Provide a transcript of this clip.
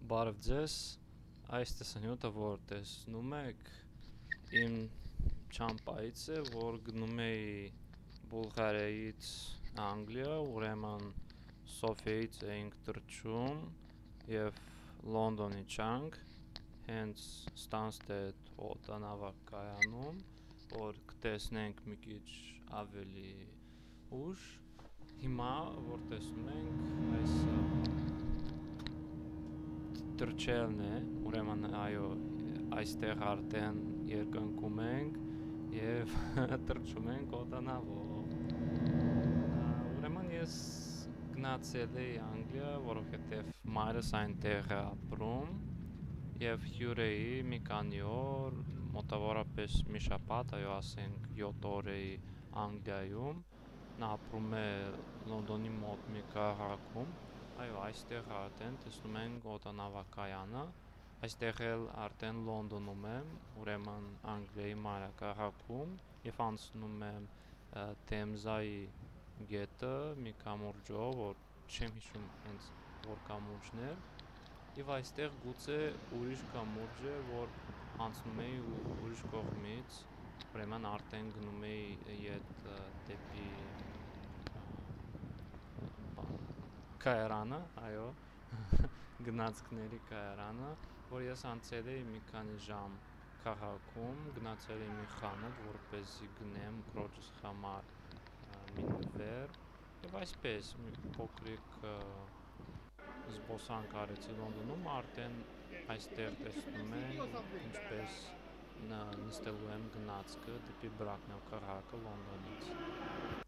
Բարև ձեզ, այս տեսանյութը, որ տեսնում եք, իմ չամպայից է, որ գնում էի Բուլղարիայից Անգլիա, ուրեմն Սոֆիայից էինք թռչում և Լոնդոնի չանք, հենց Stansted օդանավակայանում, որ կտեսնենք մի քիչ ավելի ուշ, հիմա, որ տեսնում ենք, այս թռչելն է, ուրեմն այո, այստեղ արդեն երկնքում ենք և թռչում ենք օդանավով։ Ուրեմն ես գնացել էի Անգլիա, որովհետև մայրս այնտեղ է ապրում և հյուր էի մի քանի օր, մոտավորապես մի շաբաթ, այո, ասենք 7 օր էի Անգլիայում, նա ապրում է Լոնդոնի մոտ մի քաղաքում, այո, այստեղ արդեն տեսնում ենք օդանավակայանը, այստեղ էլ արդեն Լոնդոնում եմ, ուրեմն Անգլիայի մայրաքաղաքում և անցնում եմ Թեմզայի գետը մի կամուրջով, որ չեմ հիշում հենց որ կամուրջն էր, և այստեղ գուցե ուրիշ կամուրջ է, որ անցնում էի ուրիշ կողմից, ուրեմն արդեն գնում էի ետ դեպի կայարանը, այո, գնացքների կայարանը, որ ես անցել էի մի քանի ժամ քաղաքում, գնացել էի մի խանութ, որպեսզի գնեմ քրոջս համար մի նվեր և այսպես մի փոքրիկ զբոսանք արեցի Լոնդոնում, արդեն այստեղ տեսնում ենք ինչպես նստելու եմ գնացքը դեպի Բրաքնել քաղաքը Լոնդոնից։